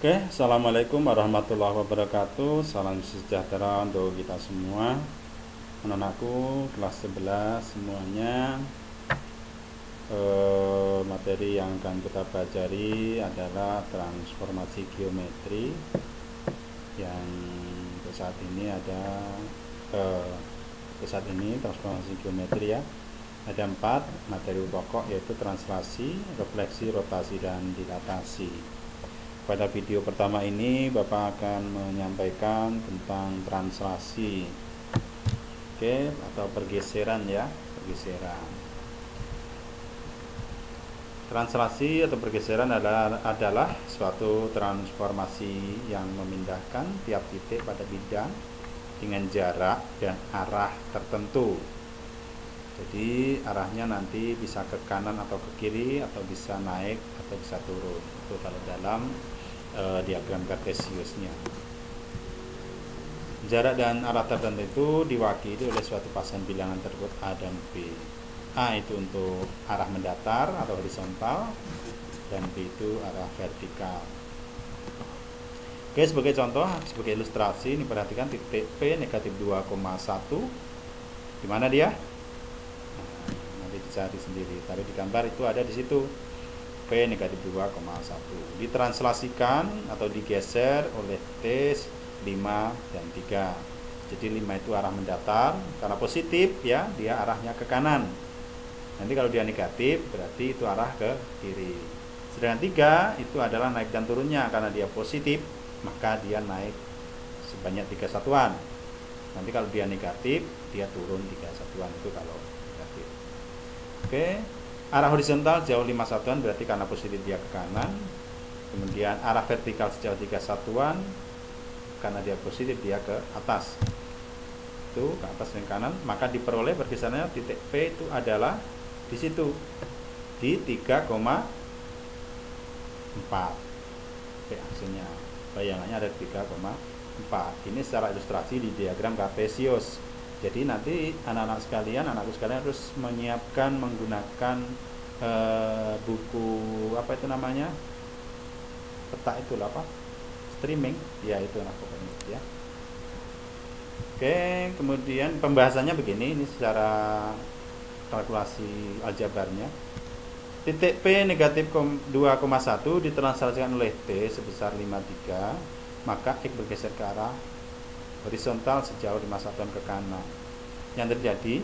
Oke, assalamualaikum warahmatullahi wabarakatuh. Salam sejahtera untuk kita semua. Anak-anakku kelas 11 semuanya. Materi yang akan kita pelajari adalah transformasi geometri. Yang untuk saat ini transformasi geometri ya. Ada 4 materi pokok, yaitu translasi, refleksi, rotasi, dan dilatasi. Pada video pertama ini Bapak akan menyampaikan tentang translasi, atau pergeseran ya, pergeseran. Translasi atau pergeseran adalah suatu transformasi yang memindahkan tiap titik pada bidang dengan jarak dan arah tertentu. Jadi arahnya nanti bisa ke kanan atau ke kiri, atau bisa naik atau bisa turun. Itu kalau dalam diagram kartesiusnya. Jarak dan arah tertentu itu diwakili oleh suatu pasangan bilangan tersebut A dan B. A itu untuk arah mendatar atau horizontal, dan B itu arah vertikal. Oke, sebagai contoh, sebagai ilustrasi, ini perhatikan titik P negatif 2,1. Di mana dia? Nanti dicari sendiri. Tapi di gambar itu ada di situ. P negatif 2,1 ditranslasikan atau digeser oleh T 5 dan 3. Jadi 5 itu arah mendatar, karena positif ya, dia arahnya ke kanan. Nanti kalau dia negatif berarti itu arah ke kiri. Sedangkan 3 itu adalah naik dan turunnya, karena dia positif maka dia naik sebanyak 3 satuan. Nanti kalau dia negatif dia turun 3 satuan, itu kalau negatif. Oke. Arah horizontal jauh 5 satuan berarti karena positif dia ke kanan. Kemudian arah vertikal sejauh 3 satuan, karena dia positif dia ke atas. Itu ke atas dan kanan, maka diperoleh pergeserannya titik P itu adalah di situ, di 3,4. P aksinya. Bayangannya ada 3,4. Ini secara ilustrasi di diagram kartesius. Jadi nanti anakku sekalian harus menyiapkan menggunakan buku apa itu namanya, peta itu apa, streaming ya, itu pokoknya ya. Oke, kemudian pembahasannya begini, ini secara kalkulasi aljabarnya. Titik P negatif 2,1 ditranslasikan oleh T sebesar 5,3, maka X bergeser ke arah horizontal sejauh 5 satuan ke kanan. Yang terjadi,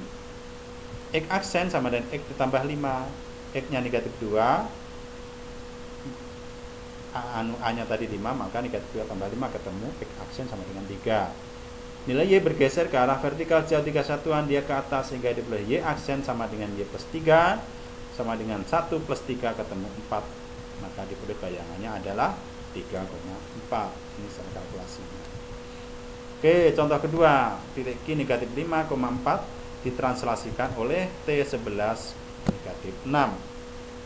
X aksen sama dengan X ditambah 5. X nya negatif 2, A nya tadi 5, maka negatif 2 tambah 5 ketemu X aksen sama dengan 3. Nilai Y bergeser ke arah vertikal sejauh 3 satuan, dia ke atas, sehingga diperoleh Y aksen sama dengan Y plus 3 sama dengan 1 plus 3 ketemu 4. Maka diperoleh bayangannya adalah 3,4. Ini secara kalkulasinya. Oke, contoh kedua, titik Q negatif 5,4 ditranslasikan oleh T11 negatif 6.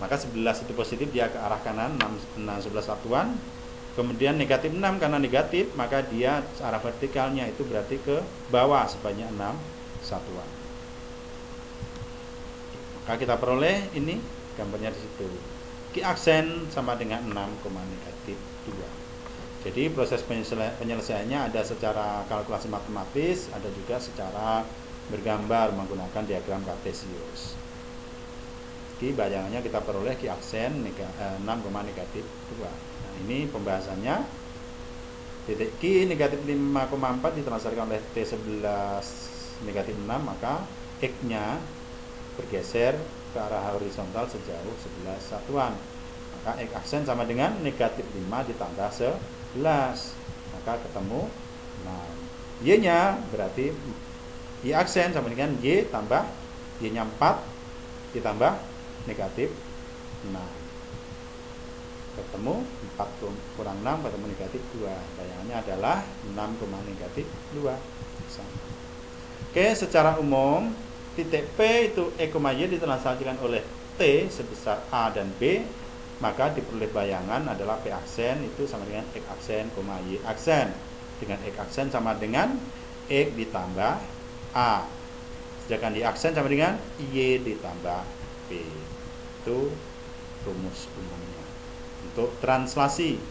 Maka 11 itu positif, dia ke arah kanan 11 satuan. Kemudian negatif 6 karena negatif, maka dia arah vertikalnya itu berarti ke bawah sebanyak 6 satuan. Maka kita peroleh ini gambarnya di situ. Q aksen sama dengan 6, negatif 2. Jadi proses penyelesaiannya ada secara kalkulasi matematis, ada juga secara bergambar menggunakan diagram kartesius. Jadi bayangannya kita peroleh Q aksen 6, negatif 2. Nah, ini pembahasannya. Titik Q negatif 5,4 ditranslasikan oleh T11 negatif 6, maka X-nya bergeser ke arah horizontal sejauh 11 satuan. Maka X aksen sama dengan negatif 5 ditambah 11, maka ketemu 6. Y nya berarti Y aksen sama dengan Y tambah Y nya 4 ditambah negatif 6, ketemu 4 kurang 6 ketemu negatif 2. Bayangannya adalah 6, negatif 2. Oke, secara umum titik P itu E, Y ditranslasikan oleh T sebesar A dan B, maka diperoleh bayangan adalah P aksen itu sama dengan X aksen, Y aksen. Dengan X aksen sama dengan X ditambah A. Sedangkan Y aksen sama dengan Y ditambah P. Itu rumus umumnya untuk translasi.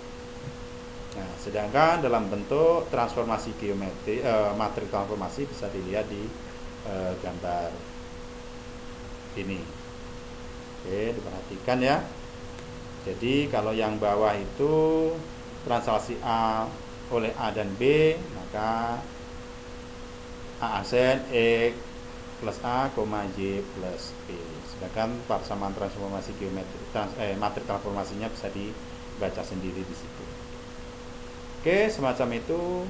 Nah, sedangkan dalam bentuk transformasi geometri, matrik transformasi bisa dilihat di gambar ini. Oke, diperhatikan ya. Jadi kalau yang bawah itu translasi A oleh A dan B, maka A aksen X plus A, Y plus B. Sedangkan persamaan transformasi geometri matrik transformasinya bisa dibaca sendiri di situ. Oke, semacam itu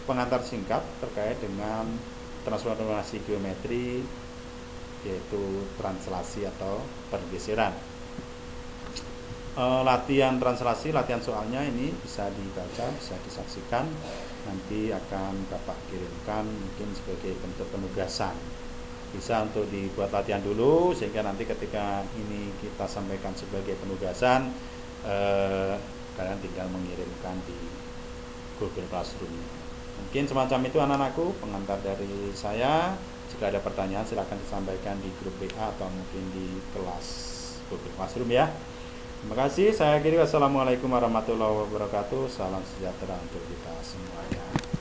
pengantar singkat terkait dengan transformasi geometri, yaitu translasi atau pergeseran. Latihan translasi, latihan soalnya ini bisa dibaca, bisa disaksikan, nanti akan Bapak kirimkan mungkin sebagai bentuk penugasan. Bisa untuk dibuat latihan dulu, sehingga nanti ketika ini kita sampaikan sebagai penugasan, kalian tinggal mengirimkan di Google Classroom. Mungkin semacam itu anak-anakku, pengantar dari saya. Jika ada pertanyaan silahkan disampaikan di grup WA atau mungkin di kelas Google Classroom ya. Terima kasih, saya akhiri. Wassalamualaikum warahmatullahi wabarakatuh. Salam sejahtera untuk kita semuanya.